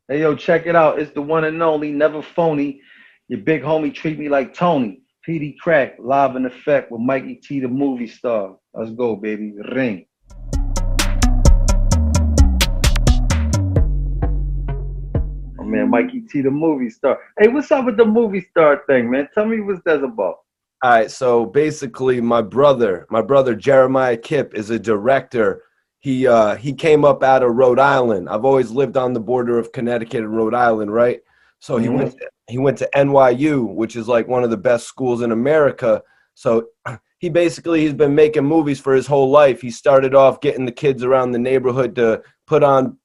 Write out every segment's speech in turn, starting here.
Hey, yo, check it out. It's the one and only, never phony. Your big homie treat me like Tony. Peedi Crakk, live in effect with Mikey T, the movie star. Let's go, baby. Ring. Oh, man, Mikey T, the movie star. Hey, what's up with the movie star thing, man? Tell me what that's about. All right, so basically, my brother Jeremiah Kipp is a director. He came up out of Rhode Island. I've always lived on the border of Connecticut and Rhode Island, right? So Mm-hmm. he went to NYU, which is like one of the best schools in America. So he's been making movies for his whole life. He started off getting the kids around the neighborhood to put on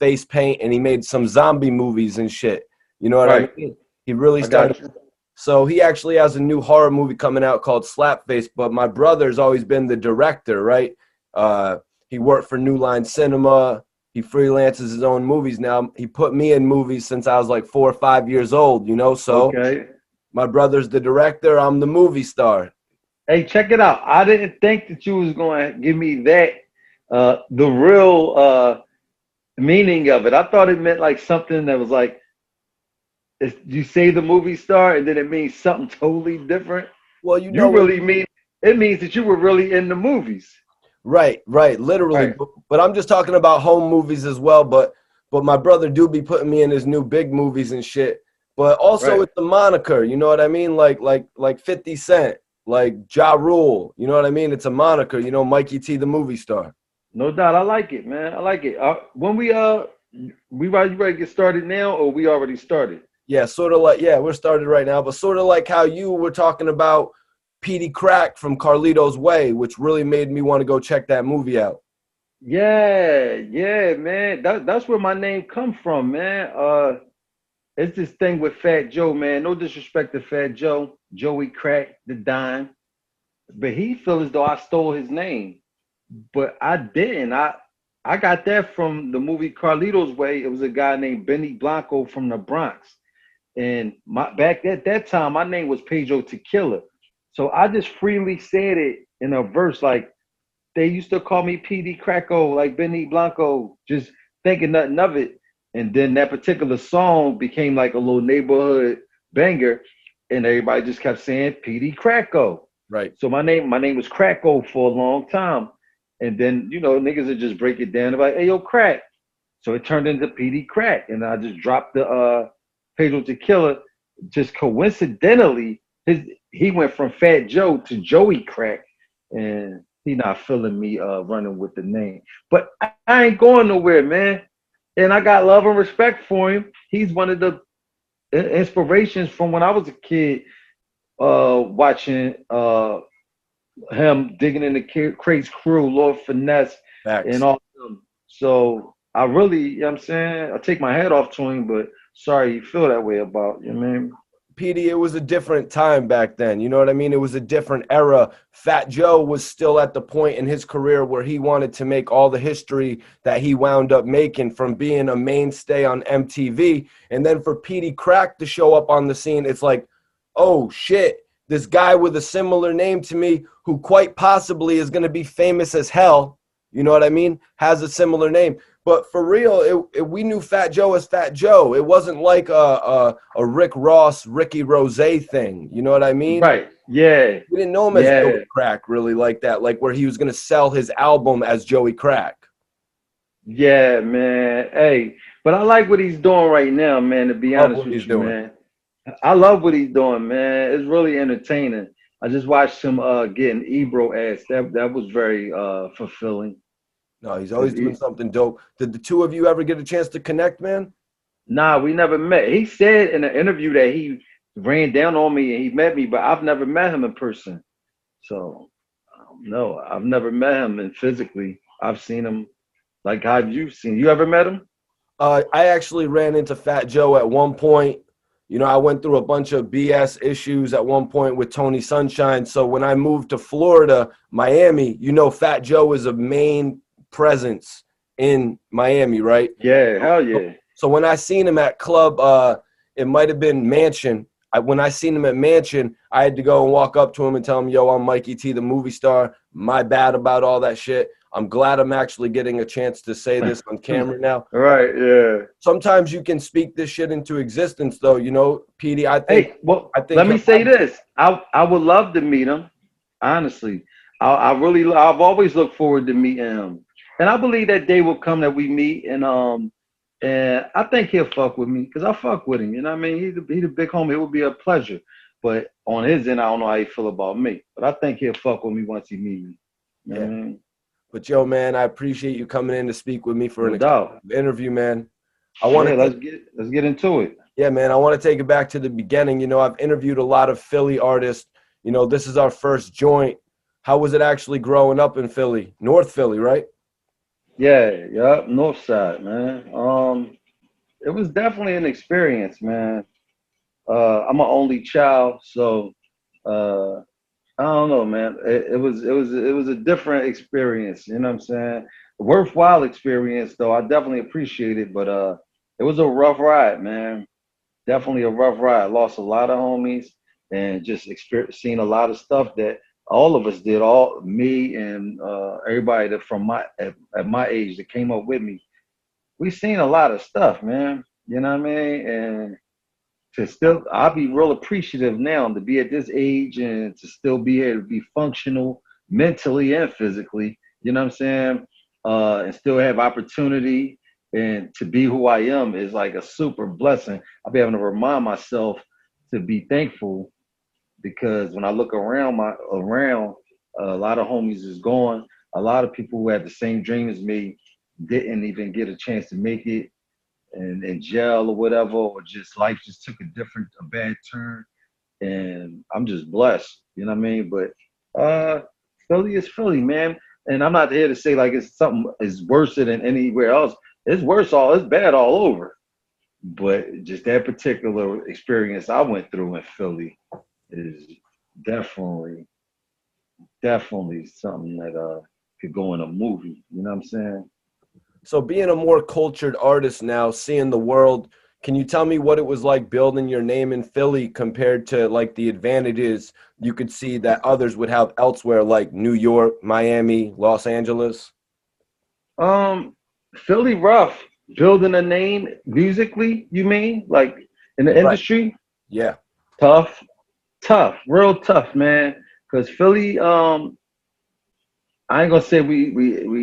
face paint, and he made some zombie movies and shit. You know what I Right. mean? He really I started. got you. So he actually has a new horror movie coming out called Slapface, but my brother's always been the director, right? He worked for New Line Cinema. He freelances his own movies now. He put me in movies since I was like 4 or 5 years old, you know? So Okay. my brother's the director. I'm the movie star. Hey, check it out. I didn't think that you was going to give me that, the real meaning of it. I thought it meant like something that was like, you say the movie star and then it means something totally different. Well, you You know what? really mean it means that you were really in the movies. Right, literally. Right, But I'm just talking about home movies as well. But my brother do be putting me in his new big movies and shit. But also right. it's the moniker, you know what I mean? Like 50 Cent, like Ja Rule, you know what I mean? It's a moniker, you know, Mikey T, the movie star. No doubt. I like it, man. I like it. When you ready to get started now, or we already started? Yeah, sort of like, yeah, we're started right now, but sort of like how you were talking about Peedi Crack from Carlito's Way, which really made me want to go check that movie out. Yeah, yeah, man. That's where my name come from, man. It's this thing with Fat Joe, man. No disrespect to Fat Joe, Joey Crack, the Dime, but he feel as though I stole his name, but I didn't. I got that from the movie Carlito's Way. It was a guy named Benny Blanco from the Bronx, and my back at that time, my name was Pedro Tequila, so I just freely said it in a verse like. They used to call me PD Cracko, like Benny Blanco, just thinking nothing of it. And then that particular song became like a little neighborhood banger, and everybody just kept saying PD Cracko. Right. So my name was Cracko for a long time. And then, niggas would just break it down. They're like, hey, yo, Crack. So it turned into PD Crack. And I just dropped the Pedro Tequila. Just coincidentally, he went from Fat Joe to Joey Crack. And he not feeling me running with the name. But I ain't going nowhere, man. And I got love and respect for him. He's one of the inspirations from when I was a kid, watching him digging in the Craig's crew, Lord Finesse, and Facts. all of them. So I really, I'm saying, I take my hat off to him, but sorry you feel that way about, you know what I mean? PD, it was a different time back then. You know what I mean? It was a different era. Fat Joe was still at the point in his career where he wanted to make all the history that he wound up making from being a mainstay on MTV. And then for Peedi Crack to show up on the scene, it's like, oh shit, this guy with a similar name to me who quite possibly is going to be famous as hell, you know what I mean, has a similar name. But for real, we knew Fat Joe as Fat Joe. It wasn't like a Rick Ross, Ricky Rose thing. You know what I mean? Right. Yeah. We didn't know him as Yeah. Joey Crack really like that, like where he was going to sell his album as Joey Crack. Yeah, man. Hey, but I like what he's doing right now, man, to be Love honest what with he's you, doing. man. I love what he's doing, man. It's really entertaining. I just watched him getting Ebro ass. That was very fulfilling. No, he's always Cause doing something dope. Did the two of you ever get a chance to connect, man? nah, we never met. He said in an interview that he ran down on me and he met me, but I've never met him in person. So no, I've never met him and physically. I've seen him like how you've seen. You ever met him? I actually ran into Fat Joe at one point. You know, I went through a bunch of BS issues at one point with Tony Sunshine. So when I moved to Florida, Miami, you know, Fat Joe is a main presence in Miami, right? Yeah, hell yeah. So when I seen him at club, it might have been Mansion. When I seen him at Mansion, I had to go and walk up to him and tell him, yo, I'm Mikey T, the movie star. My bad about all that shit. I'm glad I'm actually getting a chance to say this on camera now. Right, yeah. Sometimes you can speak this shit into existence, though, you know, Petey. Hey, well, I think let me he'll say have, this. I would love to meet him. Honestly, I've always looked forward to meeting him, and I believe that day will come that we meet, and I think he'll fuck with me because I fuck with him. You know what I mean? He's a big homie. It would be a pleasure. But on his end, I don't know how he feel about me. But I think he'll fuck with me once he meet me. You know yeah. what I mean? But yo, man, I appreciate you coming in to speak with me for No an doubt. interview, man. I want Yeah, to let's get into it. Yeah, man, I want to take it back to the beginning. You know, I've interviewed a lot of Philly artists. You know, this is our first joint. How was it actually growing up in Philly? North Philly, right? Yeah, North Side, man. It was definitely an experience, man. I'm an only child, so uh, I don't know, man. It was a different experience. You know what I'm saying? A worthwhile experience, though. I definitely appreciate it, but it was a rough ride, man. Definitely a rough ride. Lost a lot of homies and just seen a lot of stuff that all of us did. All me and everybody that from at my age that came up with me. We seen a lot of stuff, man. You know what I mean? And to still, I'll be real appreciative now to be at this age and to still be able to be functional mentally and physically. You know what I'm saying? And still have opportunity and to be who I am is like a super blessing. I'll be having to remind myself to be thankful because when I look around, a lot of homies is gone. A lot of people who had the same dream as me didn't even get a chance to make it and in jail or whatever, or just life just took a bad turn. And I'm just blessed, you know what I mean? But Philly is Philly, man. And I'm not here to say like it's something is worse than anywhere else. It's bad all over. But just that particular experience I went through in Philly is definitely, definitely something that could go in a movie. You know what I'm saying? So being a more cultured artist now, seeing the world, can you tell me what it was like building your name in Philly compared to like the advantages you could see that others would have elsewhere, like New York, Miami, Los Angeles? Um, Philly rough. Building a name musically, you mean? Like in the Right. industry? Yeah. Tough, tough, real tough, man. Cause Philly, I ain't gonna say we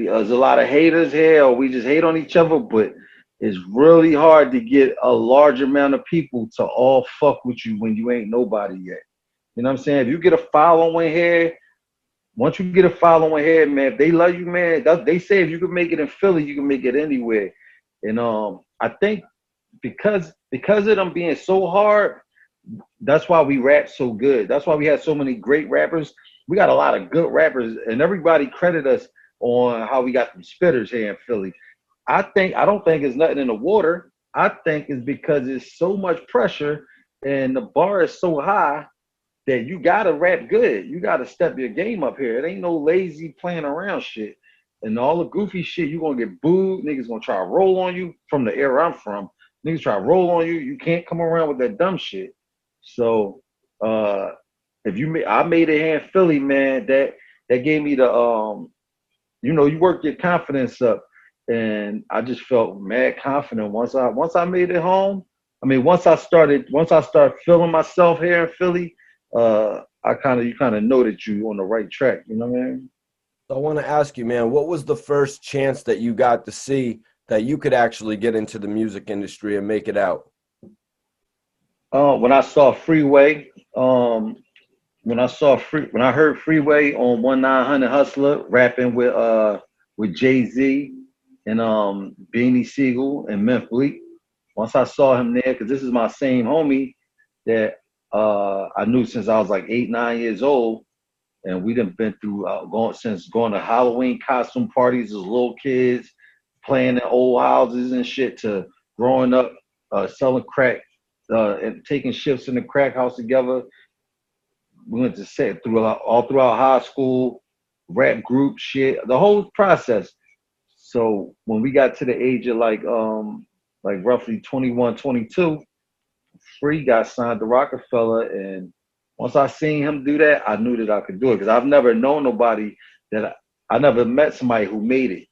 there's a lot of haters here or we just hate on each other, but it's really hard to get a large amount of people to all fuck with you when you ain't nobody yet. You know what I'm saying? If you get a following here, once you get a following here, man, if they love you, man, they say if you can make it in Philly, you can make it anywhere. And I think because of them being so hard, that's why we rap so good. That's why we had so many great rappers. We got a lot of good rappers, and everybody credit us on how we got them spitters here in Philly. I don't think it's nothing in the water. I think it's because it's so much pressure and the bar is so high that you gotta rap good. You gotta step your game up here. It ain't no lazy playing around shit. And all the goofy shit, you gonna get booed. Niggas gonna try to roll on you from the era I'm from. Niggas try to roll on you. You can't come around with that dumb shit. So if I made it here in Philly, man, that gave me the you work your confidence up. And I just felt mad confident once I made it home. I mean, once I started feeling myself here in Philly, you kind of know that you on the right track. You know what I mean? So I want to ask you, man, what was the first chance that you got to see that you could actually get into the music industry and make it out? When I saw Freeway, when I heard Freeway on 1900 Hustler rapping with Jay-Z and Beanie Siegel and Memphis Bleak. Once I saw him there, because this is my same homie that I knew since I was like 8, 9 years old, and we done been through going to Halloween costume parties as little kids, playing in old houses and shit, to growing up selling crack and taking shifts in the crack house together. We went to set all throughout high school, rap group shit, the whole process. So when we got to the age of like roughly 21, 22, Free got signed to Roc-A-Fella, and once I seen him do that, I knew that I could do it because I've never known nobody that I never met somebody who made it.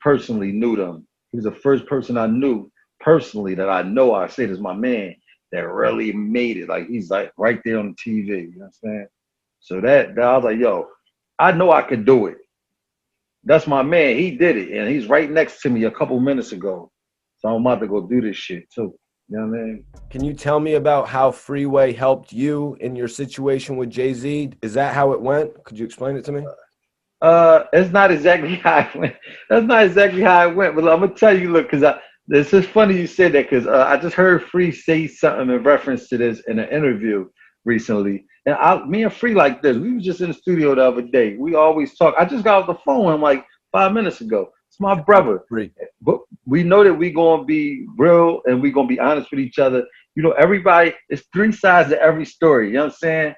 Personally knew them. He was the first person I knew personally that I know. I say this is my man that really made it. Like he's like right there on the TV. You know what I'm saying? So that I was like, yo, I know I could do it. That's my man. He did it, and he's right next to me a couple minutes ago. So I'm about to go do this shit too. You know what I mean? Can you tell me about how Freeway helped you in your situation with Jay-Z? Is that how it went? Could you explain it to me? It's not exactly how it went. That's not exactly how it went. But I'm gonna tell you, look, because this is funny you said that because I just heard Free say something in reference to this in an interview recently, and me and Free like this. We was just in the studio the other day. We always talk. I just got off the phone with him like 5 minutes ago. It's my brother. Free. But we know that we gonna be real and we gonna be honest with each other. You know, everybody. It's three sides to every story. You know what I'm saying?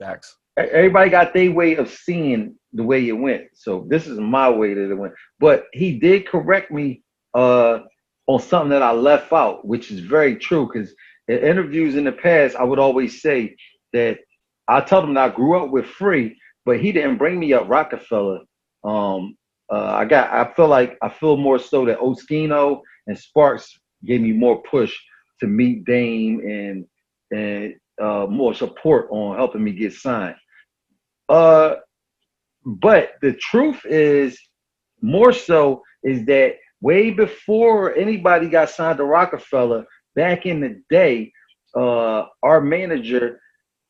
Facts. Everybody got their way of seeing the way it went. So this is my way that it went. But he did correct me on something that I left out, which is very true. Because in interviews in the past, I would always say that I told him that I grew up with Free, but he didn't bring me up Roc-A-Fella. I feel more so that Oschino and Sparks gave me more push to meet Dame and more support on helping me get signed. But the truth is, more so, is that way before anybody got signed to Roc-A-Fella, back in the day, our manager,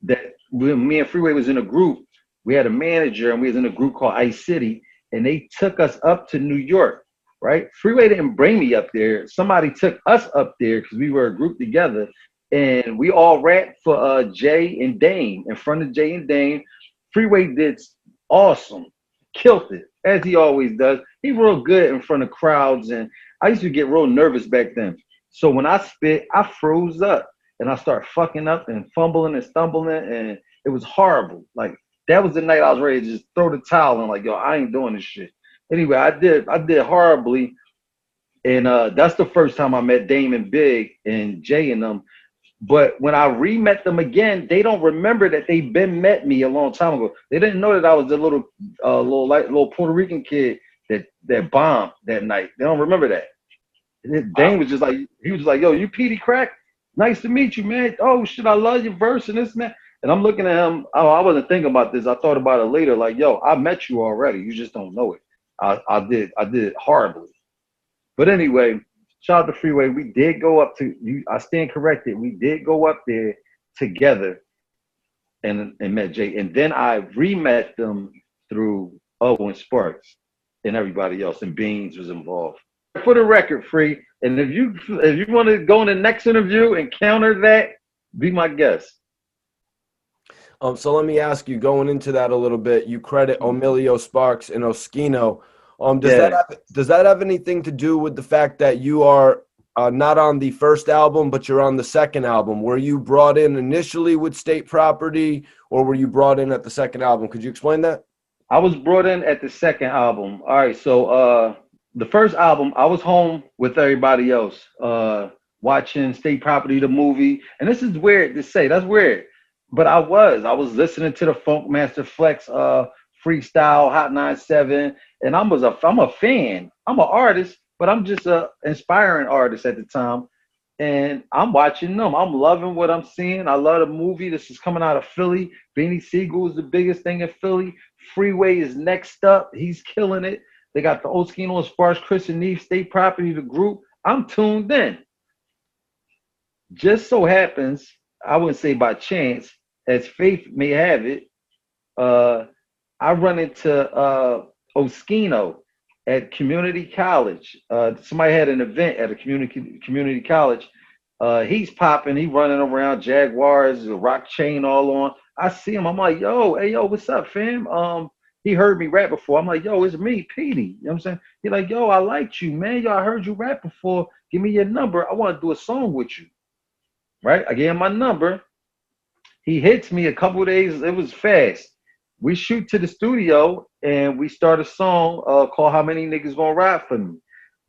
that when me and Freeway was in a group, we had a manager and we was in a group called Ice City, and they took us up to New York, right? Freeway didn't bring me up there. Somebody took us up there because we were a group together, and we all rapped for Jay and Dame, in front of Jay and Dame. Freeway did awesome, killed it, as he always does. He real good in front of crowds, and I used to get real nervous back then. So when I spit, I froze up, and I started fucking up and fumbling and stumbling, and it was horrible. Like, that was the night I was ready to just throw the towel and like, yo, I ain't doing this shit. Anyway, I did horribly, and that's the first time I met Dame and Big and Jay and them. But when I re-met them again, they don't remember that they been met me a long time ago. They didn't know that I was a little Puerto Rican kid that bombed that night. They don't remember that. Dane was just like, he was like, yo, you Peedi Crakk? Nice to meet you, man. Oh shit, I love your verse and this, man. And I'm looking at him. Oh, I wasn't thinking about this. I thought about it later. Like, yo, I met you already. You just don't know it. I did it horribly. But anyway, shout out to Freeway. We did go up to you. I stand corrected. We did go up there together and met Jay. And then I re-met them through Owen Sparks and everybody else. And Beans was involved. For the record, Free. And if you want to go in the next interview and counter that, be my guest. So let me ask you, going into that a little bit, you credit Emilio Sparks and Oschino. Does that have anything to do with the fact that you are not on the first album, but you're on the second album? Were you brought in initially with State Property, or were you brought in at the second album? Could you explain that? I was brought in at the second album. All right, so the first album, I was home with everybody else, watching State Property, the movie. And this is weird to say. That's weird. But I was listening to the Funk Master Flex freestyle Hot 97, and I'm a fan. I'm an artist, but I'm just a inspiring artist at the time. And I'm watching them. I'm loving what I'm seeing. I love the movie. This is coming out of Philly. Beanie Siegel is the biggest thing in Philly. Freeway is next up. He's killing it. They got the Oschino and Sparks, Chris and Neve, State Property, the group. I'm tuned in. Just so happens, I wouldn't say by chance, as fate may have it, I run into Oschino at community college. Somebody had an event at a community college. He's popping. He running around, Jaguars, a rock chain all on. I see him. I'm like, yo, hey, yo, what's up, fam? He heard me rap before. I'm like, yo, it's me, Peedi. You know what I'm saying? He's like, yo, I liked you, man. Yo, I heard you rap before. Give me your number. I want to do a song with you. Right? I gave him my number. He hits me a couple of days. It was fast. We shoot to the studio and we start a song called How Many Niggas Gonna Ride For Me.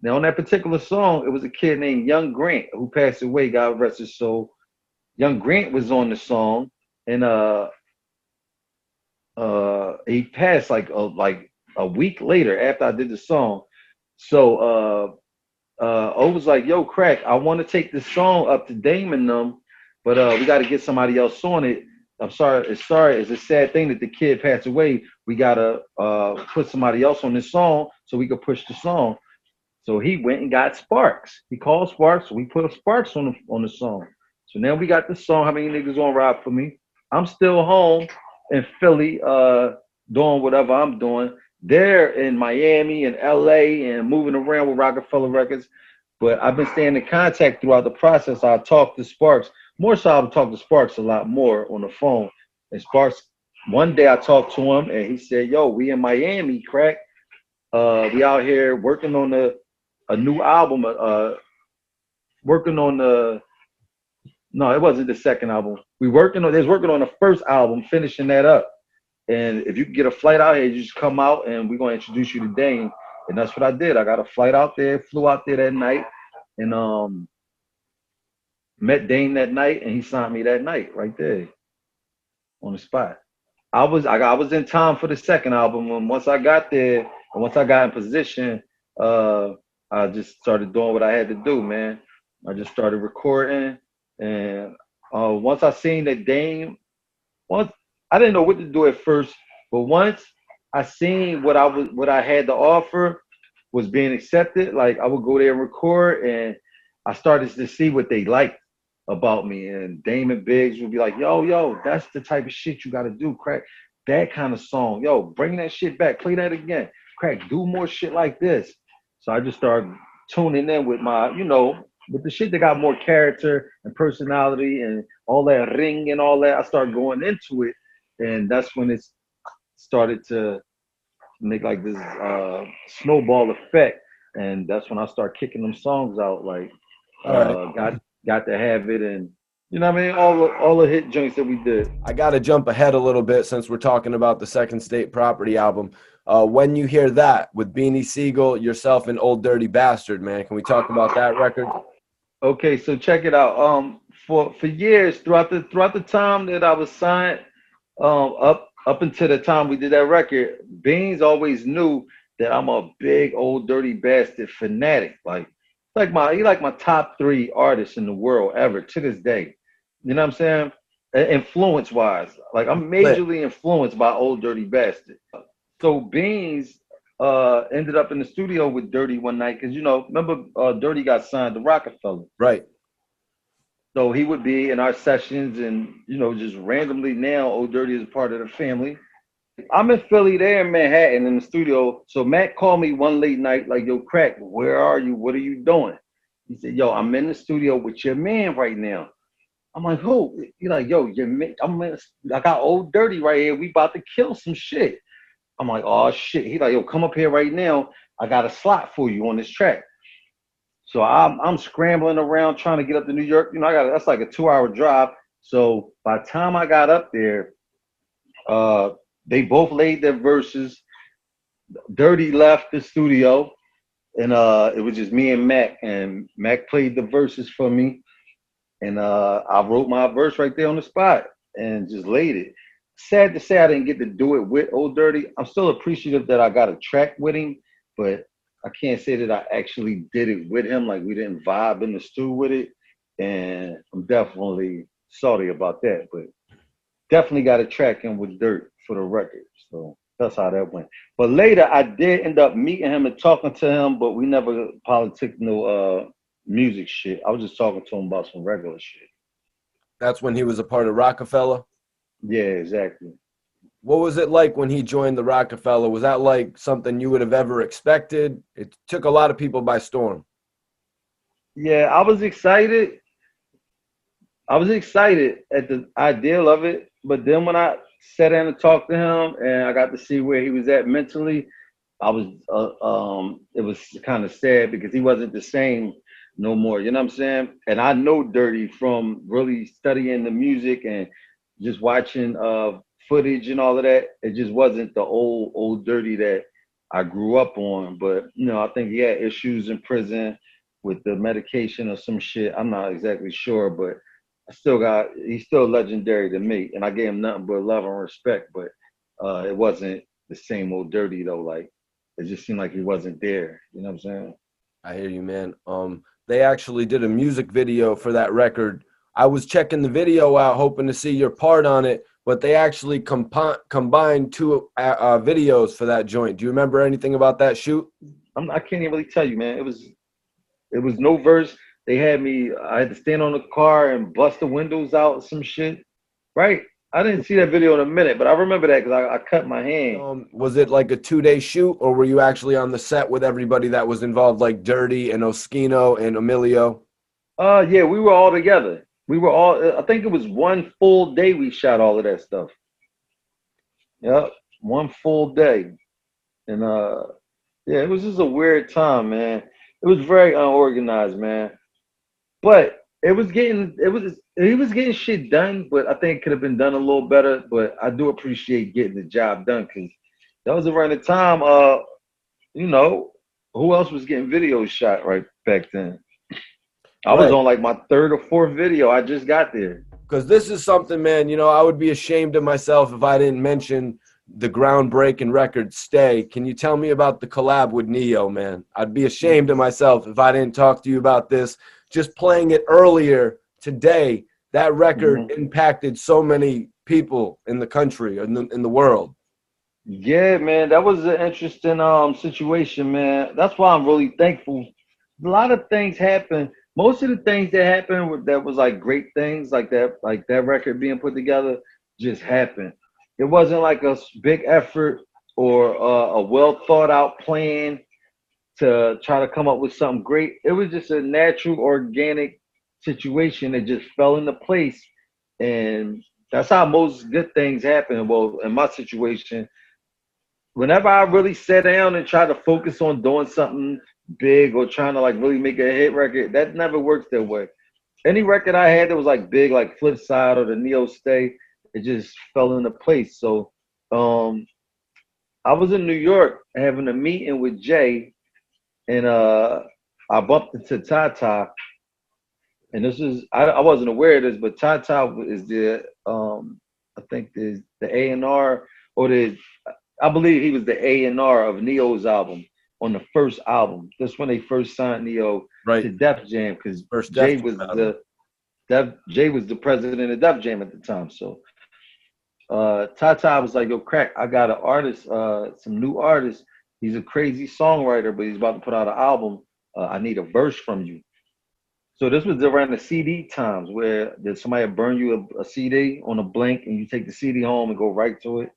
Now, on that particular song, it was a kid named Young Grant who passed away, God rest his soul. Young Grant was on the song, and he passed like a week later after I did the song. So O was like, "Yo, Crack, I want to take this song up to Dame and them, but we got to get somebody else on it. I'm sorry. It's a sad thing that the kid passed away. We gotta put somebody else on this song so we could push the song." So he went and got Sparks. He called Sparks. So we put Sparks on the song. So now we got the song. How many niggas gonna ride for me? I'm still home in Philly, doing whatever I'm doing. They're in Miami and LA and moving around with Roc-A-Fella Records. But I've been staying in contact throughout the process. I talked to Sparks. More so, I would talk to Sparks a lot more on the phone. And Sparks, one day I talked to him and he said, "Yo, we in Miami, Crack. We out here working on a new album, working on the no, it wasn't the second album. They was working on the first album, finishing that up. And if you can get a flight out here, you just come out and we're gonna introduce you to Dane." And that's what I did. I got a flight out there, flew out there that night, and met Dane that night, and he signed me that night right there on the spot. I was in time for the second album, and once I got there and once I got in position, uh, I just started doing what I had to do, man. I just started recording, and once I seen that Dame, once I didn't know what to do at first, but once I seen what I had to offer was being accepted, like I would go there and record, and I started to see what they liked about me. And Damon Biggs would be like, yo, that's the type of shit you gotta do, Crack. That kind of song. Yo, bring that shit back. Play that again. Crack, do more shit like this. So I just started tuning in with my, with the shit that got more character and personality and all that ring and all that. I started going into it. And that's when it started to make like this snowball effect. And that's when I start kicking them songs out. Like, got to have it, and you know what I mean, all the hit joints that we did. I got to jump ahead a little bit since we're talking about the Second State Property album. When You Hear That with Beanie Siegel, yourself, and Old Dirty Bastard, man, can we talk about that record? Okay, so check it out. For years throughout the time that I was signed, up until the time we did that record, Beans always knew that I'm a big Old Dirty Bastard fanatic. He like my top 3 artists in the world ever to this day. You know what I'm saying? Influence wise, like I'm majorly influenced by Old Dirty Bastard. So Beans ended up in the studio with Dirty one night because remember Dirty got signed to Roc-A-Fella. Right. So he would be in our sessions, and just randomly now Old Dirty is a part of the family. I'm in Philly, there in Manhattan in the studio. So Matt called me one late night, like, "Yo, Crack, where are you? What are you doing?" He said, "Yo, I'm in the studio with your man right now." I'm like, "Who?" He's like, "Yo, your man, I got Old Dirty right here. We about to kill some shit." I'm like, "Oh shit." He's like, "Yo, come up here right now. I got a slot for you on this track." So I'm scrambling around trying to get up to New York. That's like a 2-hour drive. So by the time I got up there, they both laid their verses. Dirty left the studio, and it was just me and Mac. And Mac played the verses for me, and I wrote my verse right there on the spot and just laid it. Sad to say I didn't get to do it with Old Dirty. I'm still appreciative that I got a track with him, but I can't say that I actually did it with him. Like, we didn't vibe in the stew with it, and I'm definitely sorry about that, but definitely got a track in with Dirt for the record. So that's how that went. But later I did end up meeting him and talking to him, but we never politic no music shit. I was just talking to him about some regular shit. That's when he was a part of Roc-A-Fella? Yeah, exactly. What was it like when he joined the Roc-A-Fella? Was that like something you would have ever expected? It took a lot of people by storm. Yeah, I was excited. I was excited at the ideal of it, but then when I sat down and talked to him and I got to see where he was at mentally, I was it was kind of sad because he wasn't the same no more. You know what I'm saying? And I know Dirty from really studying the music and just watching footage and all of that. It just wasn't the old Dirty that I grew up on. But I think he had issues in prison with the medication or some shit. I'm not exactly sure, but he's still legendary to me, and I gave him nothing but love and respect. But it wasn't the same old dirty though. Like it just seemed like he wasn't there. You know what I'm saying? I hear you, man. They actually did a music video for that record. I was checking the video out, hoping to see your part on it, but they actually combined two videos for that joint. Do you remember anything about that shoot? I can't even really tell you, man. It was no verse. They had me. I had to stand on the car and bust the windows out, some shit. Right? I didn't see that video in a minute, but I remember that because I cut my hand. Was it like a 2-day shoot, or were you actually on the set with everybody that was involved, like Dirty and Oschino and Emilio? Yeah, we were all together. We were all. I think it was one full day we shot all of that stuff. Yep, one full day, and yeah, it was just a weird time, man. It was very unorganized, man. But he was getting shit done, but I think it could have been done a little better. But I do appreciate getting the job done because that was around the time you know, who else was getting videos shot right back then? I was on like my third or fourth video. I just got there. Because this is something, man, I would be ashamed of myself if I didn't mention the groundbreaking record, Stay. Can you tell me about the collab with Neo, man? I'd be ashamed of myself if I didn't talk to you about this. Just playing it earlier today, that record impacted so many people in the country, in the world. Yeah, man, that was an interesting situation, man. That's why I'm really thankful. A lot of things happen. Most of the things that happened that was like great things, like that record being put together, just happened. It wasn't like a big effort or a well thought out plan to try to come up with something great. It was just a natural, organic situation that just fell into place, and that's how most good things happen. Well, in my situation, whenever I really sat down and tried to focus on doing something big or trying to like really make a hit record, that never works that way. Any record I had that was like big, like Flip Side or the Neo Stay, it just fell into place. So I was in New York having a meeting with Jay, and I bumped into Tata, and this is I wasn't aware of this, but Tata is the I think the A&R or the I believe he was the A&R of Neo's album on the first album. That's when they first signed Neo to Def Jam because Jay was the president of Def Jam at the time. So Tata was like, "Yo, Crack, I got an artist, some new artist. He's a crazy songwriter, but he's about to put out an album. I need a verse from you." So this was around the CD times where somebody burn you a CD on a blank and you take the CD home and go right to it.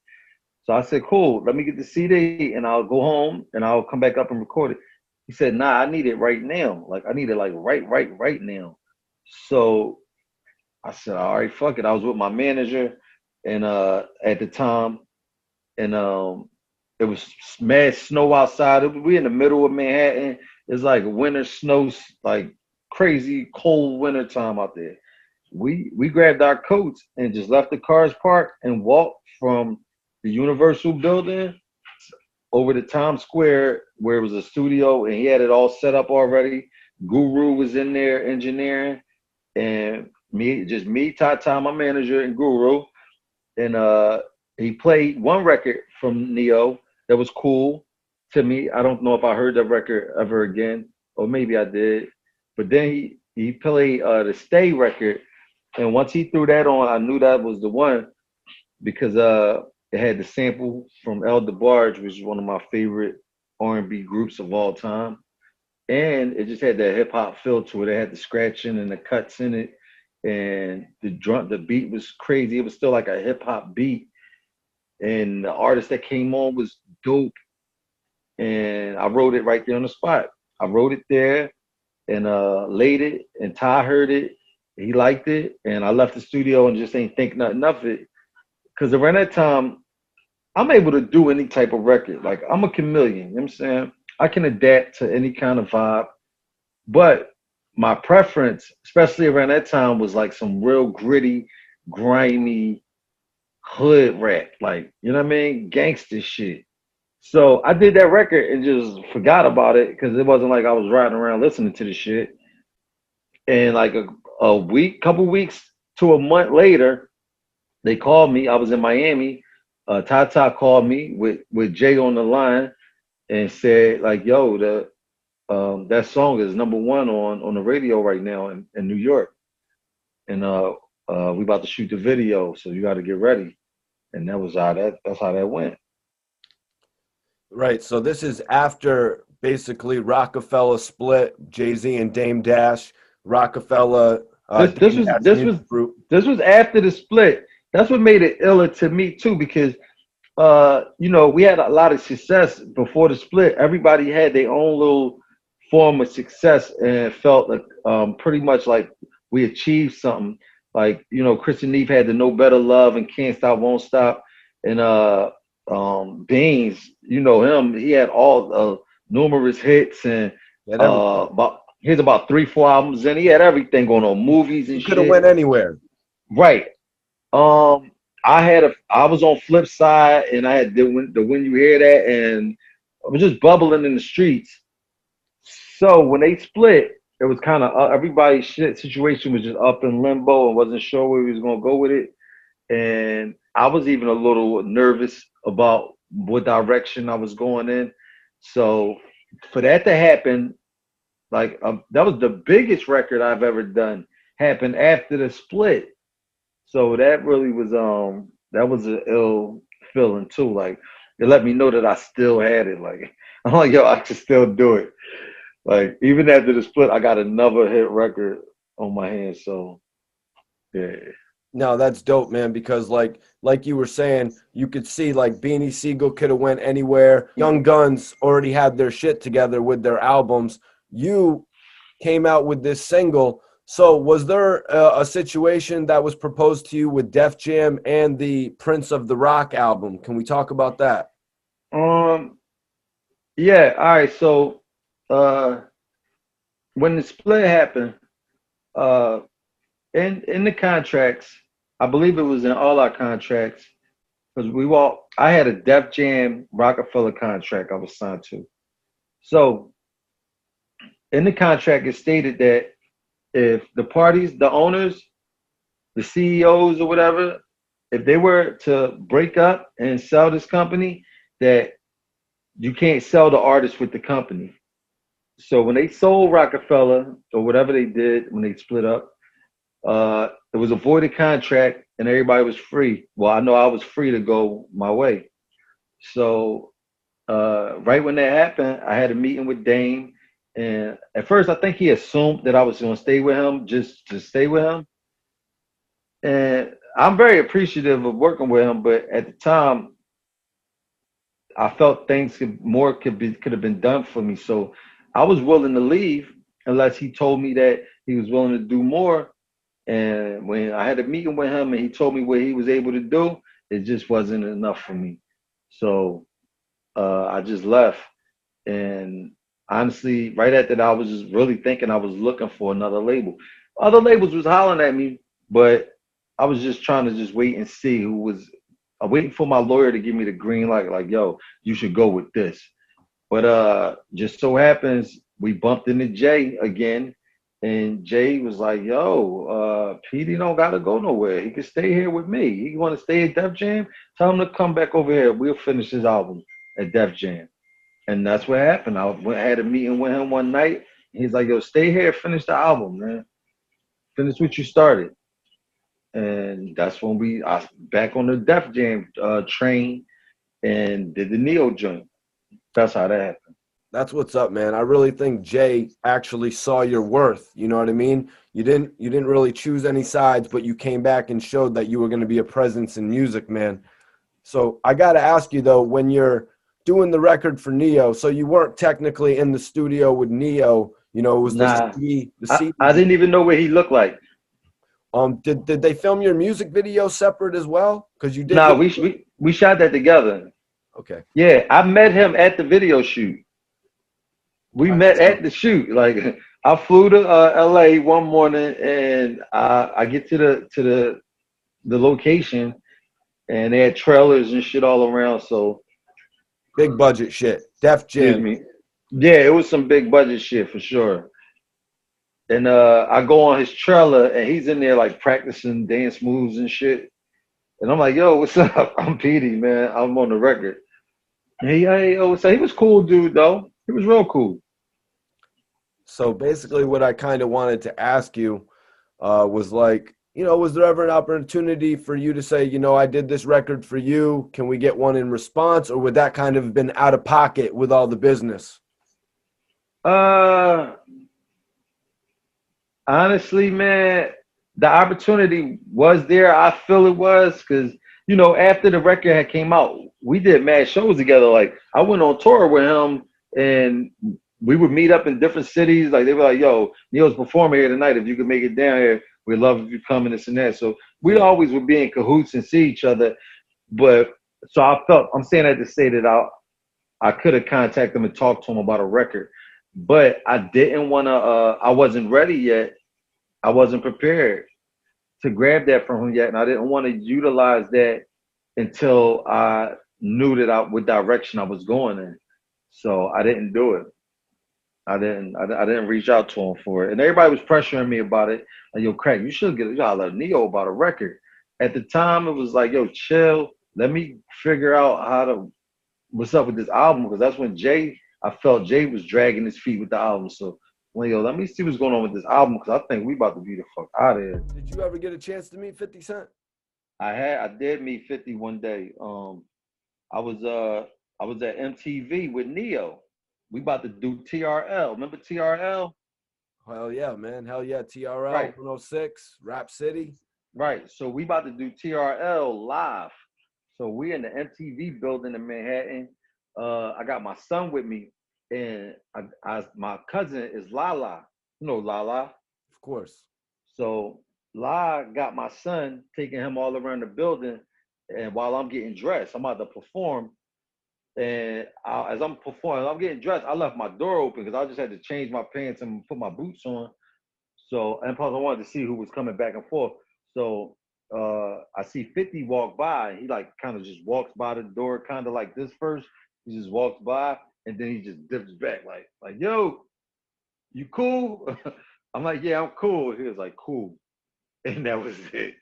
So I said, cool, let me get the CD and I'll go home and I'll come back up and record it. He said, nah, I need it right now. Like I need it like right now. So I said, all right, fuck it. I was with my manager and at the time, and it was mad snow outside. We in the middle of Manhattan. It's like winter snow, like crazy cold winter time out there. We grabbed our coats and just left the cars parked and walked from the Universal building over to Times Square where it was a studio and he had it all set up already. Guru was in there engineering, and me, Tata, my manager, and Guru. And he played one record from Neo that was cool to me. I don't know if I heard that record ever again, or maybe I did. But then he played the Stay record, and once he threw that on, I knew that was the one because it had the sample from El DeBarge, which is one of my favorite R&B groups of all time, and it just had that hip hop feel to it. It had the scratching and the cuts in it, and the beat was crazy. It was still like a hip hop beat, and the artist that came on was dope. And I wrote it right there on the spot. I wrote it there and laid it, and Ty heard it. He liked it, and I left the studio and just ain't think nothing of it. Because around that time, I'm able to do any type of record. Like, I'm a chameleon, you know what I'm saying? I can adapt to any kind of vibe. But my preference, especially around that time, was like some real gritty, grimy hood rap. Like, you know what I mean? Gangster shit. So I did that record and just forgot about it because it wasn't like I was riding around listening to the shit. And like couple weeks to a month later, they called me. I was in Miami Tata called me with Jay on the line and said like, "Yo, that song is #1 on the radio right now in New York, and we about to shoot the video, so you got to get ready." And that's how that went. Right. So this is after basically Roc-A-Fella split, Jay-Z and Dame Dash, Roc-A-Fella, This this Dame was Dash this was Music Group. this was after the split. That's what made it iller to me too, because we had a lot of success before the split. Everybody had their own little form of success and it felt like pretty much like we achieved something. Like, Chris and Neve had the No Better Love and Can't Stop, Won't Stop. And Beans, you know him, he had all numerous hits and Had everything. about 3-4 albums and he had everything going on, movies and You could have shit. went anywhere. Right. Um, I was on Flip Side and I had the When You Hear That and I was just bubbling in the streets. So when they split, it was kind of everybody's shit situation was just up in limbo and wasn't sure where we was gonna go with it. And I was even a little nervous about what direction I was going in. So for that to happen, like that was the biggest record I've ever done. Happened after the split. So that really was that was an ill feeling too. Like it let me know that I still had it. Like I'm like, yo, I can still do it. Like even after the split, I got another hit record on my hands. So yeah. No, that's dope, man, because like you were saying, you could see like Beanie Siegel could have went anywhere. Young Guns already had their shit together with their albums. You came out with this single. So was there a situation that was proposed to you with Def Jam and the Prince of the Rock album? Can we talk about that? Um. Yeah. All right. So uh, when the split happened, uh, in the contracts, I believe it was in all our contracts because I had a Def Jam Roc-A-Fella contract I was signed to. So in the contract, it stated that if the parties, the owners, the CEOs or whatever, if they were to break up and sell this company, that you can't sell the artist with the company. So when they sold Roc-A-Fella or whatever they did when they split up, it was a voided contract and everybody was free. Well, I know I was free to go my way. So right when that happened, I had a meeting with Dame. And at first, I think he assumed that I was going to stay with him just to stay with him. And I'm very appreciative of working with him, but at the time, I felt things could have been done for me. So I was willing to leave unless he told me that he was willing to do more. And when I had a meeting with him and he told me what he was able to do, it just wasn't enough for me. So I just left. And honestly, right after that, I was just really thinking I was looking for another label. Other labels was hollering at me, but I was just trying to just wait and see who was waiting for my lawyer to give me the green light, like, yo, you should go with this. But just so happens we bumped into Jay again, and Jay was like, yo, Petey don't gotta go nowhere. He can stay here with me. He wanna stay at Def Jam? Tell him to come back over here. We'll finish his album at Def Jam. And that's what happened. Had a meeting with him one night. He's like, yo, stay here, finish the album, man. Finish what you started. And that's when I back on the Def Jam train and did the Neo joint. That's how that happened. That's what's up, man. I really think Jay actually saw your worth. You know what I mean? You didn't really choose any sides, but you came back and showed that you were going to be a presence in music, man. So I got to ask you though, when you're doing the record for Neo, so you weren't technically in the studio with Neo, it was Nah, the I, CD. I didn't even know what he looked like. Did they film your music video separate as well? Because you did. Nah, we shot that together. Okay. Yeah, I met him at the video shoot. We met at the shoot. Like I flew to LA one morning and I get to the location and they had trailers and shit all around. So Big budget shit. Def excuse Jam. me. Yeah, it was some big budget shit for sure. And I go on his trailer and he's in there like practicing dance moves and shit. And I'm like, yo, what's up? I'm Peedi, man. I'm on the record. Hey, yo, so he was cool, dude, though. He was real cool. So basically, what I kind of wanted to ask you was like, was there ever an opportunity for you to say, I did this record for you. Can we get one in response? Or would that kind of been out of pocket with all the business? Uh, Honestly, man, the opportunity was there. I feel it was because after the record had came out, we did mad shows together. Like I went on tour with him, and we would meet up in different cities. Like they were like, "Yo, Neil's performing here tonight. If you could make it down here, we'd love if you come and this and that." So we Yeah. always would be in cahoots and see each other. But so I'm saying that to say that I could have contacted him and talked to him about a record, but I didn't want to. I wasn't ready yet. I wasn't prepared to grab that from him yet, and I didn't want to utilize that until I knew that what direction I was going in. So I didn't do it. I didn't reach out to him for it, and everybody was pressuring me about it. Like, yo, Crack, you gotta let Neo about a record. At the time, it was like, yo, chill. Let me figure out what's up with this album because that's when I felt Jay was dragging his feet with the album. So well, yo, let me see what's going on with this album because I think we about to be the fuck out of here. Did you ever get a chance to meet 50 Cent? I did meet 50 one day. I was uh I was at MTV with Neo. We about to do TRL. Remember TRL? Hell yeah, man. Hell yeah. TRL Right, 106, Rap City. right. So we about to do TRL live. So we in the MTV building in Manhattan. I got my son with me, and my cousin is Lala. You know Lala. Of course. So La got my son taking him all around the building, and while I'm getting dressed, I'm about to perform. And as I'm performing, I'm getting dressed. I left my door open because I just had to change my pants and put my boots on. So, and plus, I wanted to see who was coming back and forth. So, I see 50 walk by. He like kind of just walks by the door, kind of like this first. He just walks by, and then he just dips back, like, yo, you cool? I'm like, yeah, I'm cool. He was like, cool. And that was it.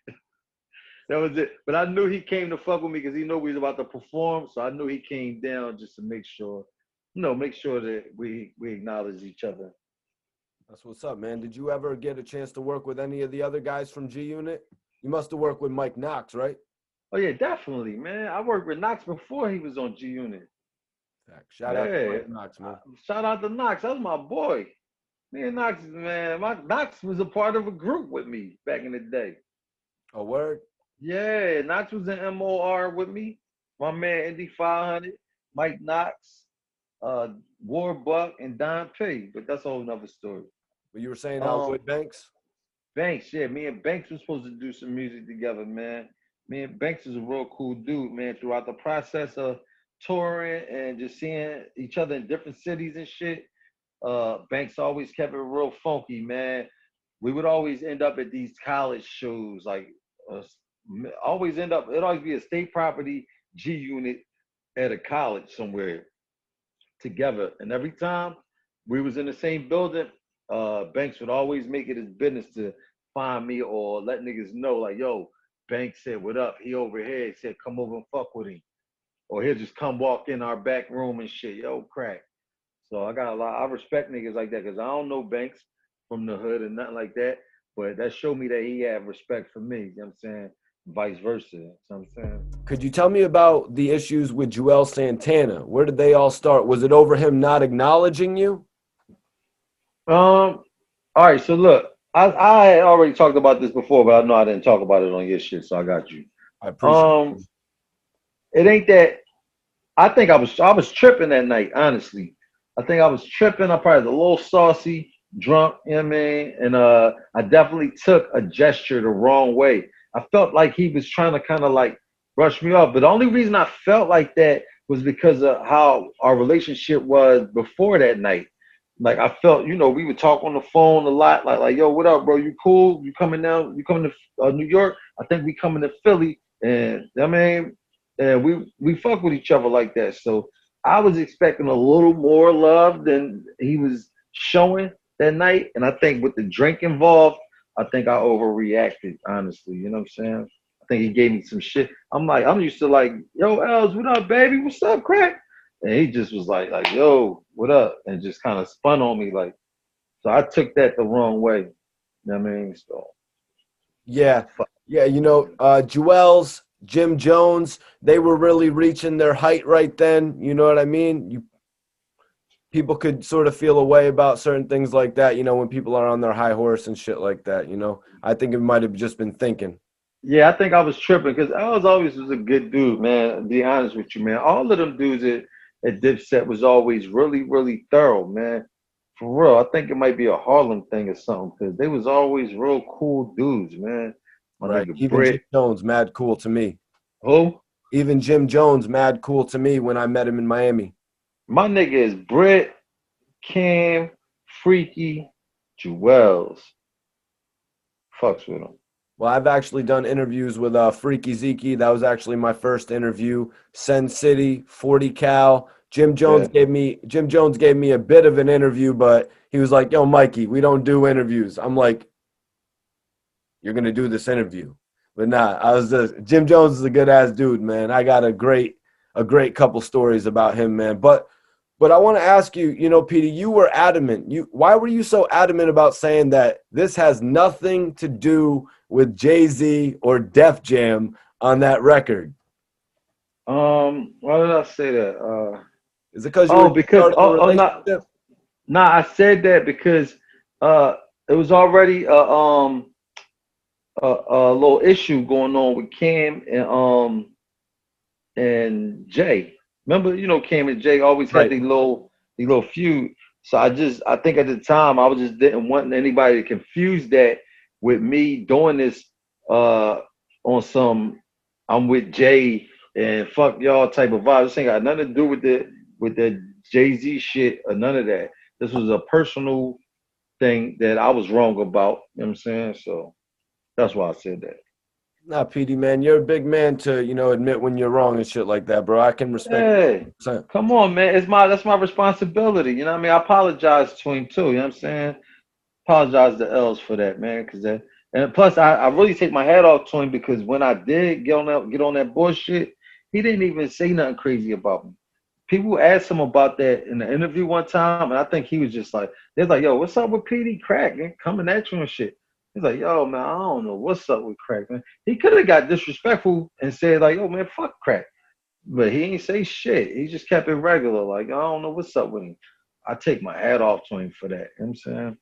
That was it. But I knew he came to fuck with me because he knew we was about to perform. So I knew he came down just to make sure, make sure that we acknowledge each other. That's what's up, man. Did you ever get a chance to work with any of the other guys from G Unit? You must have worked with Mike Knox, right? Oh yeah, definitely, man. I worked with Knox before he was on G Unit. Shout out to Yeah. Mike Knox, man. Shout out to Knox. That was my boy. Me and Knox, man. Knox was a part of a group with me back in the day. A word? Yeah, Knox was in MOR with me. My man Indy 500, Mike Knox, uh, Warbuck, and Don P. But that's a whole nother story. But you were saying Um, Elwood Banks? Banks, yeah, me and Banks were supposed to do some music together, man. Me and Banks is a real cool dude, man. Throughout the process of touring and just seeing each other in different cities and shit, Banks always kept it real funky, man. We would always end up at these college shows, like uh, always end up. It'd always be a state property G unit at a college somewhere together, and every time we was in the same building, Banks would always make it his business to find me or let niggas know, like, yo, Banks said, what up? He over here. He said, come over and fuck with him. Or he'll just come walk in our back room and shit. Yo, Crack. So I respect niggas like that because I don't know Banks from the hood and nothing like that. But that showed me that he had respect for me. You know what I'm saying? Vice versa. You know what I'm saying? Could you tell me about the issues with Juelz Santana? Where did they all start? Was it over him not acknowledging you? All right, so look, I had already talked about this before, but I know I didn't talk about it on your shit, so I got you. I appreciate Um, it. it ain't that. I think I was tripping that night, honestly. I think I was tripping. I probably was a little saucy, drunk, you know what I mean? And I definitely took a gesture the wrong way. I felt like he was trying to kind of like brush me off. But the only reason I felt like that was because of how our relationship was before that night. Like I felt, we would talk on the phone a lot, like, yo, what up, bro? You cool? You coming down? You coming to New York? I think we coming to Philly, and I mean, and we fuck with each other like that. So I was expecting a little more love than he was showing that night, and I think with the drink involved, I think I overreacted. Honestly, you know what I'm saying? think he gave me some shit. I'm used to like, yo, Els, what up, baby? What's up, Crack? And he just was like, yo, what up? And just kind of spun on me like, so I took that the wrong way. You know what I mean? So Yeah. Yeah. Juelz, Jim Jones, they were really reaching their height right then. You know what I mean? People could sort of feel a way about certain things like that, when people are on their high horse and shit like that. I think it might have just been thinking. yeah, I think I was tripping because I was a good dude, man. To be honest with you, man. All of them dudes at Dipset was always really, really thorough, man. For real. I think it might be a Harlem thing or something because they was always real cool dudes, man. My Right. nigga Even Jim Britt. Jones, mad cool to me. Who? Even Jim Jones, mad cool to me when I met him in Miami. My nigga is Britt, Cam, Freaky, Juelz. Fucks with him. Well, I've actually done interviews with Freaky Zeke. That was actually my first interview. Sen City, 40 Cal. Jim Jones Yeah. gave me a bit of an interview, but he was like, "Yo, Mikey, we don't do interviews." I'm like, "You're gonna do this interview." But nah, Jim Jones is a good ass dude, man. I got a great couple stories about him, man. But I want to ask you, Petey, you were adamant. Why were you so adamant about saying that this has nothing to do with Jay-Z or Def Jam on that record? Why did I say that? Is it because you Oh, were just because starting a not relationship? nah, I said that because it was already a little issue going on with Cam and Jay. Remember, Cam and Jay always had Right. the little feud. So I think at the time I was just didn't want anybody to confuse that with me doing this on some I'm with Jay and fuck y'all type of vibe. This ain't got nothing to do with the Jay-Z shit or none of that. This was a personal thing that I was wrong about. You know what I'm saying? So that's why I said that. Nah, Petey, man, you're a big man to, admit when you're wrong and shit like that, bro. I can respect Hey, it. come on, man. That's my responsibility. You know what I mean? I apologize to him too. You know what I'm saying? Apologize to Els for that, man. Cause that and plus I really take my hat off to him because when I did get on that bullshit, he didn't even say nothing crazy about me. People asked him about that in the interview one time, and I think he was just like, they're like, yo, what's up with Peedi Crakk, man? Coming at you and shit. He's like, yo, man, I don't know what's up with Crack, man. He could have got disrespectful and said, like, yo, man, fuck Crack. But he ain't say shit. He just kept it regular. Like, I don't know what's up with him. I take my hat off to him for that. You know what I'm saying?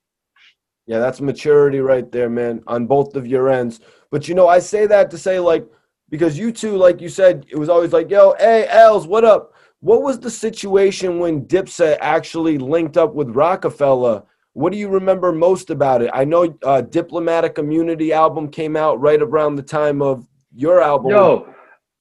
Yeah, that's maturity right there, man, on both of your ends. But I say that to say, like, because you two, like you said, it was always like, yo, hey, Els, what up? What was the situation when Dipset actually linked up with Roc-A-Fella? What do you remember most about it? I know Diplomatic Immunity album came out right around the time of your album. Yo,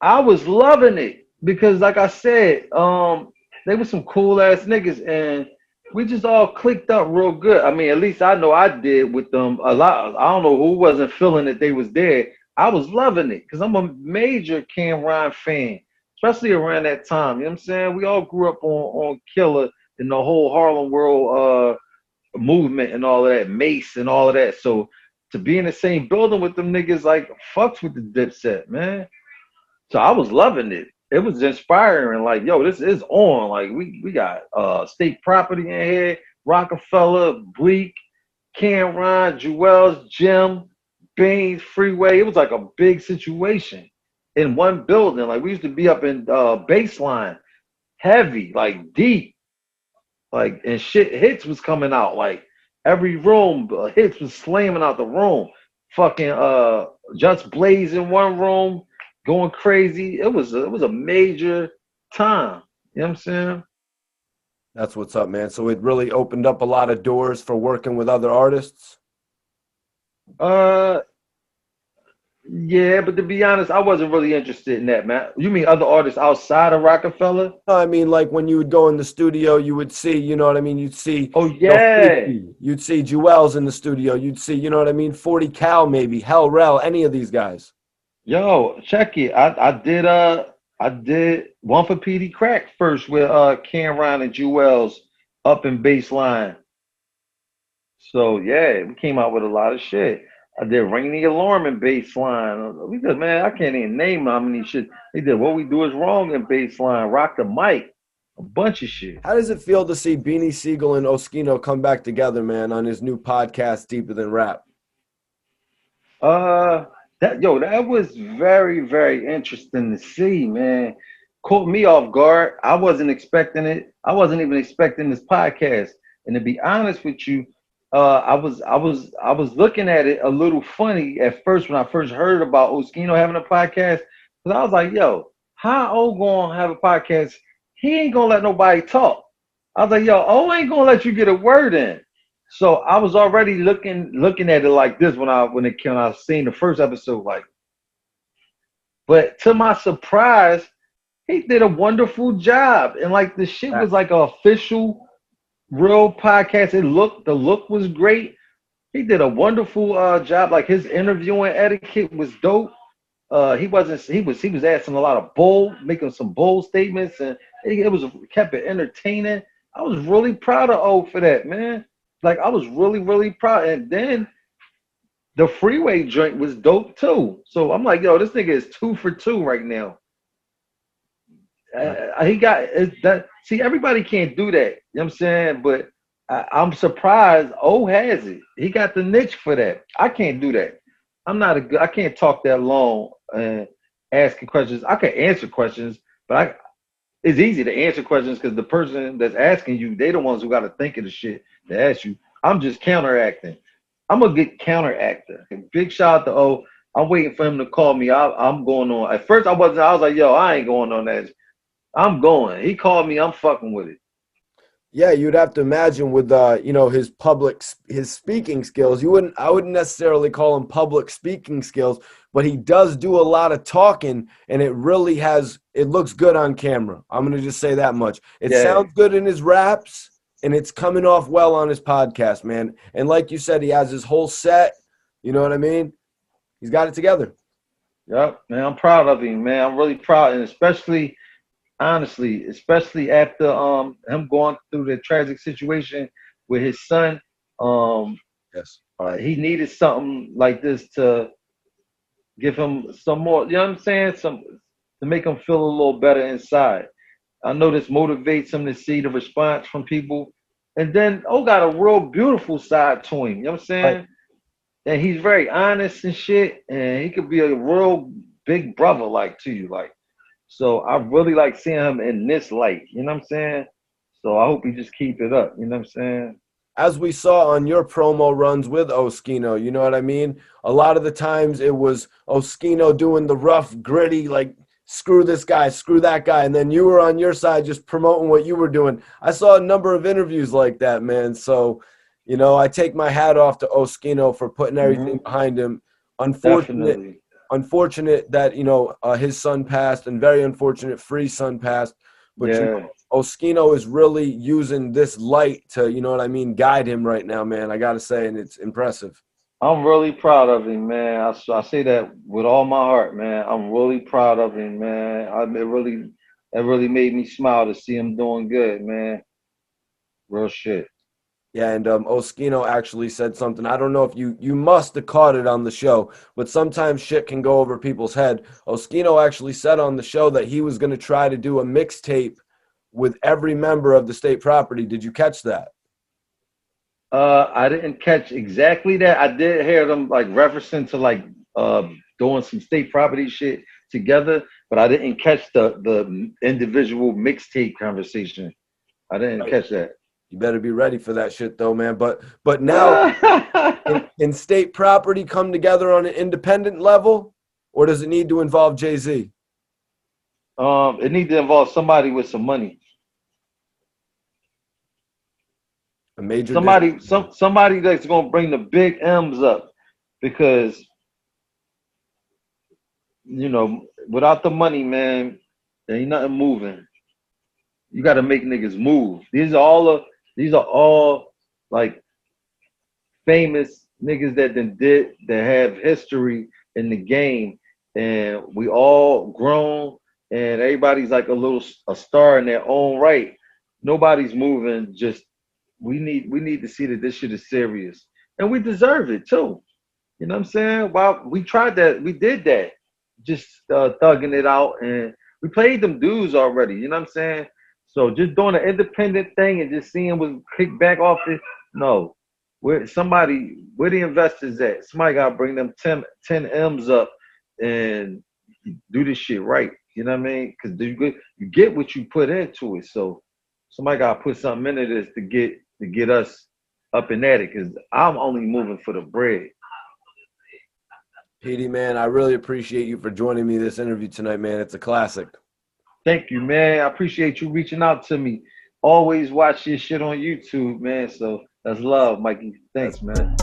I was loving it because, like I said, they were some cool ass niggas, and we just all clicked up real good. I mean, at least I know I did with them a lot. I don't know who wasn't feeling that they was there. I was loving it because I'm a major Cam Ryan fan, especially around that time. You know what I'm saying? We all grew up on Killer and the whole Harlem World movement and all of that, Mace and all of that. So to be in the same building with them niggas, like, fucks with the Dipset, man. So I was loving it. It was inspiring. Like, yo, this is on. Like, we got state property in here, Roc-A-Fella, Bleak, Cameron, Juelz, Jim, Beans, Freeway. It was like a big situation in one building. Like, we used to be up in baseline, heavy, like deep, like, and shit hits was coming out. Like every room, hits was slamming out the room. Fucking Just Blaze in one room, going crazy. It was a major time. You know what I'm saying? That's what's up, man. So it really opened up a lot of doors for working with other artists. Uh, yeah, but to be honest, I wasn't really interested in that, man. You mean other artists outside of Roc-A-Fella? No, I mean, like when you would go in the studio, you would see, you know what I mean? You'd see, Oh yeah. Freaky. You'd see Juelz in the studio. You'd see, you know what I mean? 40 Cal, maybe, Hell Rel, any of these guys. Yo, check it. I did one for Peedi Crakk first with Cameron and Juelz up in baseline. So yeah, we came out with a lot of shit. I did Ring the Alarm in baseline. We did, man, I can't even name how many shit. They did What We Do Is Wrong in baseline, Rock the Mic, a bunch of shit. How does it feel to see Beanie Siegel and Oschino come back together, man, on his new podcast, Deeper Than Rap? That was very, very interesting to see, man. Caught me off guard. I wasn't expecting it. I wasn't even expecting this podcast. And to be honest with you, I was looking at it a little funny at first when I first heard about Oschino having a podcast. Because I was like, yo, how O gonna have a podcast? He ain't gonna let nobody talk. I was like, yo, O ain't gonna let you get a word in. So I was already looking at it like this when I seen the first episode, like, but to my surprise, he did a wonderful job. And like the shit was like an official real podcast. The look was great. He did a wonderful job. Like his interviewing etiquette was dope. He was asking a lot of making some bold statements, and it kept it entertaining. I was really proud of O for that, man. Like I was really, really proud. And then the Freeway joint was dope too. So I'm like, yo, this nigga is 2 for 2 right now. He got that. See, everybody can't do that. You know what I'm saying? But I'm surprised O has it. He got the niche for that. I can't do that. I can't talk that long and asking questions. I can answer questions, but it's easy to answer questions because the person that's asking you, they the ones who got to think of the shit to ask you. I'm just counteracting. I'm a good counteractor. Big shout out to O. I'm waiting for him to call me. I'm going on. At first, I was like, yo, I ain't going on that. I'm going. He called me. I'm fucking with it. Yeah, you'd have to imagine with his speaking skills. I wouldn't necessarily call him public speaking skills, but he does do a lot of talking, and it looks good on camera. I'm gonna just say that much. It sounds good in his raps, and it's coming off well on his podcast, man. And like you said, he has his whole set. You know what I mean? He's got it together. Yep, man. I'm proud of him, man. I'm really proud, and especially after him going through the tragic situation with his son. Yes. He needed something like this to give him some more, you know what I'm saying? To make him feel a little better inside. I know this motivates him to see the response from people. And then got a real beautiful side to him, you know what I'm saying? Right. And he's very honest and shit, and he could be a real big brother like to you, like. So I really like seeing him in this light, you know what I'm saying? So I hope he just keep it up, you know what I'm saying? As we saw on your promo runs with Oschino, you know what I mean? A lot of the times it was Oschino doing the rough, gritty, like, screw this guy, screw that guy, and then you were on your side just promoting what you were doing. I saw a number of interviews like that, man. So, I take my hat off to Oschino for putting everything behind him. Unfortunate that his son passed, and very unfortunate Free's son passed. But Oschino is really using this light to guide him right now, man. I gotta say, and it's impressive. I'm really proud of him, man. I say that with all my heart, man. I'm really proud of him, man. It really made me smile to see him doing good, man. Real shit. Yeah, and Oschino actually said something. I don't know if you must have caught it on the show, but sometimes shit can go over people's head. Oschino actually said on the show that he was going to try to do a mixtape with every member of the state property. Did you catch that? I didn't catch exactly that. I did hear them like referencing to doing some state property shit together, but I didn't catch the individual mixtape conversation. I didn't catch that. You better be ready for that shit, though, man. But now, can state property come together on an independent level, or does it need to involve Jay-Z? It needs to involve somebody with some money. A major somebody that's gonna bring the big M's up, because without the money, man, there ain't nothing moving. You got to make niggas move. These are all like famous niggas that have history in the game, and we all grown, and everybody's like a star in their own right. Nobody's moving. Just we need to see that this shit is serious, and we deserve it too. You know what I'm saying? Well, we tried that. We did that. Just thugging it out. And we played them dudes already. You know what I'm saying? So just doing an independent thing and just seeing what kick back off it. No. Where the investors at? Somebody got to bring them 10 M's up and do this shit right. You know what I mean? Because you get what you put into it. So somebody got to put something into this to get us up and at it. Because I'm only moving for the bread. Petey, man, I really appreciate you for joining me this interview tonight, man. It's a classic. Thank you, man. I appreciate you reaching out to me. Always watch your shit on YouTube, man. So that's love, Mikey. Thanks, man.